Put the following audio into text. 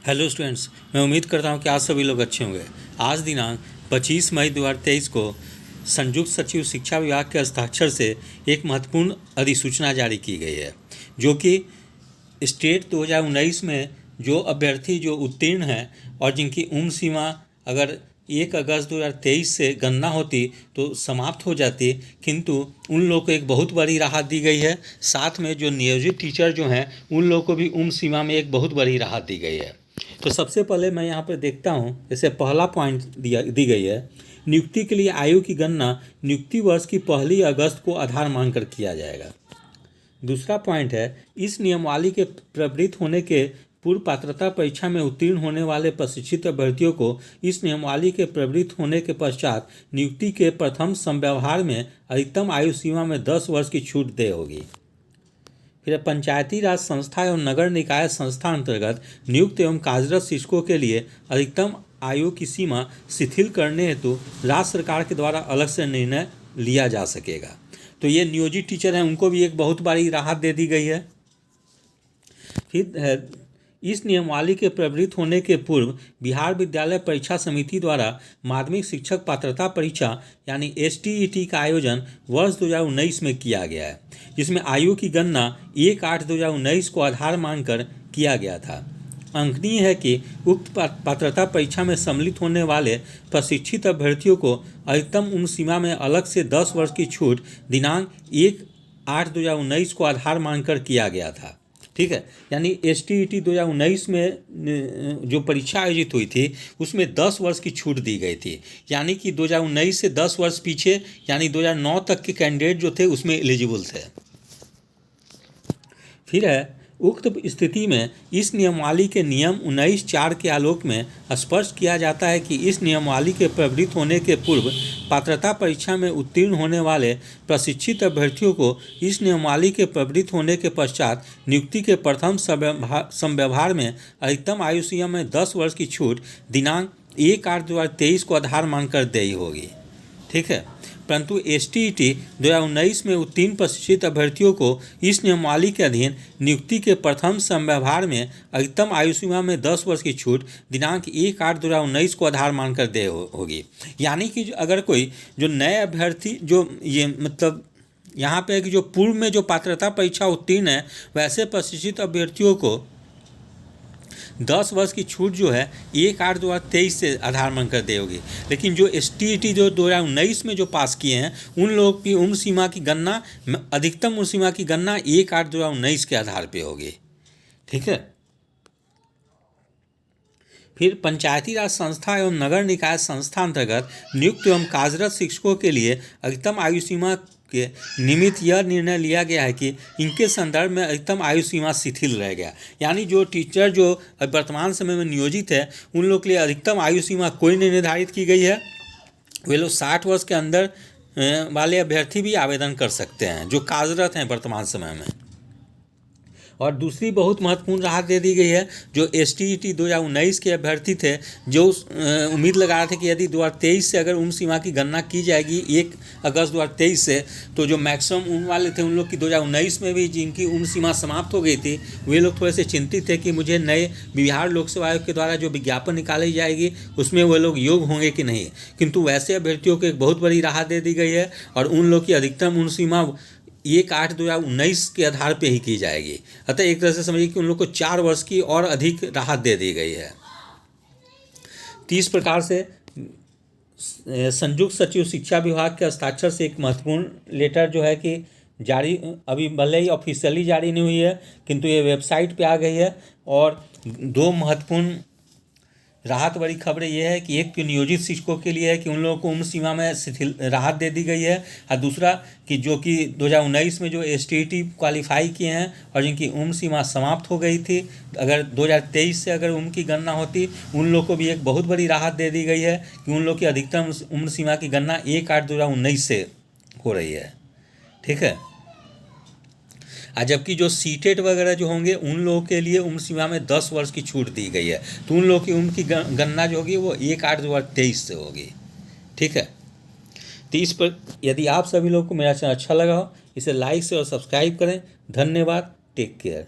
Hello students, मैं उम्मीद करता हूं कि आज सभी लोग अच्छे होंगे। आज दिनांक 25 मई 2023 को संयुक्त सचिव शिक्षा विभाग के हस्ताक्षर से एक महत्वपूर्ण अधिसूचना जारी की गई है, जो कि स्टेट 2019 में जो अभ्यर्थी जो उत्तीर्ण हैं और जिनकी उम्र सीमा अगर 1 अगस्त 2023 से गणना होती तो समाप्त हो जाती, किंतु उन लोगों को एक बहुत बड़ी राहत दी गई है। साथ में जो नियोजित टीचर जो हैं उन लोगों को भी उम्र सीमा में एक बहुत बड़ी राहत दी गई है। तो सबसे पहले मैं यहाँ पर देखता हूँ, जैसे पहला पॉइंट दी गई है, नियुक्ति के लिए आयु की गणना नियुक्ति वर्ष की 1 अगस्त को आधार मानकर किया जाएगा। दूसरा पॉइंट है, इस नियमावली के प्रवृत्त होने के पूर्व पात्रता परीक्षा में उत्तीर्ण होने वाले प्रशिक्षित अभ्यर्थियों को इस नियमावली के प्रवृत्त होने के पश्चात नियुक्ति के प्रथम समव्यवहार में अधिकतम आयु सीमा में 10 वर्ष की छूट दे होगी। फिर पंचायती राज संस्था एवं नगर निकाय संस्था अंतर्गत नियुक्त एवं कार्यरत शिक्षकों के लिए अधिकतम आयु की सीमा शिथिल करने हेतु राज्य सरकार के द्वारा अलग से निर्णय लिया जा सकेगा। तो ये नियोजित टीचर हैं, उनको भी एक बहुत बड़ी राहत दे दी गई है। फिर इस नियमावली के प्रवृत्त होने के पूर्व बिहार विद्यालय परीक्षा समिति द्वारा माध्यमिक शिक्षक पात्रता परीक्षा यानी STET का आयोजन वर्ष 2019 में किया गया है, जिसमें आयु की गणना 1/8/2019 को आधार मानकर किया गया था। अंकनीय है कि उक्त पात्रता परीक्षा में सम्मिलित होने वाले प्रशिक्षित अभ्यर्थियों को अधिकतम उम्र सीमा में अलग से 10 वर्ष की छूट दिनांक 1/8/2019 को आधार मानकर किया गया था। ठीक है, यानी STET 2019 में जो परीक्षा आयोजित हुई थी उसमें 10 वर्ष की छूट दी गई थी, यानी कि 2019 से 10 वर्ष पीछे यानी 2009 तक के कैंडिडेट जो थे उसमें एलिजिबल थे। फिर है, उक्त स्थिति में इस नियमावली के नियम 19(4) के आलोक में स्पष्ट किया जाता है कि इस नियमावली के प्रवृत्त होने के पूर्व पात्रता परीक्षा में उत्तीर्ण होने वाले प्रशिक्षित अभ्यर्थियों को इस नियमावली के प्रवृत्त होने के पश्चात नियुक्ति के प्रथम समव्यवहार में अधिकतम आयु सीमा में 10 वर्ष की छूट दिनांक 1/8/2023 को आधार मानकर दी होगी। ठीक है, परंतु STET 2019 में उत्तीर्ण प्रशिक्षित अभ्यर्थियों को इस नियमावली के अधीन नियुक्ति के प्रथम समव्यवहार में अधिकतम आयु सीमा में 10 वर्ष की छूट दिनांक 1/8/2019 को आधार मानकर दे होगी। यानी कि अगर कोई जो नए अभ्यर्थी जो ये मतलब यहाँ पे कि जो पूर्व में जो पात्रता परीक्षा उत्तीर्ण है वैसे प्रशिक्षित अभ्यर्थियों को 10 वर्ष की छूट जो है 1/8/2023 से आधार मानकर दे होगी। लेकिन जो STET जो 2019 में जो पास किए हैं उन लोगों की उम्र सीमा की गणना अधिकतम उम्र सीमा की गणना 1/8/2019 के आधार पे होगी। ठीक है, फिर पंचायती राज संस्था एवं नगर निकाय संस्था अंतर्गत नियुक्त एवं कार्यरत शिक्षकों के लिए अधिकतम आयु सीमा के निमित्त यह निर्णय लिया गया है कि इनके संदर्भ में अधिकतम आयु सीमा शिथिल रह गया। यानी जो टीचर जो वर्तमान समय में नियोजित है उन लोग के लिए अधिकतम आयु सीमा कोई नहीं निर्धारित की गई है। वे लोग 60 वर्ष के अंदर वाले अभ्यर्थी भी आवेदन कर सकते हैं जो कार्यरत हैं वर्तमान समय में। और दूसरी बहुत महत्वपूर्ण राहत दे दी गई है, जो STET 2019 के अभ्यर्थी थे जो उम्मीद लगा रहे थे कि यदि 2023 से अगर उम्र सीमा की गणना की जाएगी 1 अगस्त 2023 से, तो जो मैक्सिमम उम्र वाले थे उन लोग की 2019 में भी जिनकी उम्र सीमा समाप्त हो गई थी वे लोग थोड़े से चिंतित थे कि मुझे नए बिहार लोक सेवा आयोग के द्वारा जो विज्ञापन निकाली जाएगी उसमें वे लोग योग्य होंगे कि नहीं। किंतु वैसे अभ्यर्थियों को एक बहुत बड़ी राहत दे दी गई है और उन लोग की अधिकतम उम्र सीमा 1/8/2019 के आधार पे ही की जाएगी। अतः एक तरह से समझिए कि उन लोग को 4 वर्ष की और अधिक राहत दे दी गई है। तो इस प्रकार से संयुक्त सचिव शिक्षा विभाग के हस्ताक्षर से एक महत्वपूर्ण लेटर जो है कि जारी, अभी भले ही ऑफिशियली जारी नहीं हुई है किंतु ये वेबसाइट पे आ गई है। और 2 महत्वपूर्ण राहत वाली खबरें ये है कि एक तो नियोजित शिक्षकों के लिए है कि उन लोगों को उम्र सीमा में शिथिल राहत दे दी गई है, और दूसरा कि जो कि 2019 में जो STET क्वालिफाई किए हैं और जिनकी उम्र सीमा समाप्त हो गई थी, अगर 2023 से अगर उम्र की गणना होती उन लोगों को भी एक बहुत बड़ी राहत दे दी गई है कि उन लोग की अधिकतम उम्र सीमा की गणना 1/8/2019 से हो रही है। ठीक है, जबकि जो सीटेट वगैरह जो होंगे उन लोगों के लिए उम्र सीमा में 10 वर्ष की छूट दी गई है, तो उन लोगों की उम्र की गणना जो होगी वो 1/8/2023 से होगी। ठीक है, तो इस पर यदि आप सभी लोगों को मेरा चैनल अच्छा लगा हो इसे लाइक से और सब्सक्राइब करें। धन्यवाद, टेक केयर।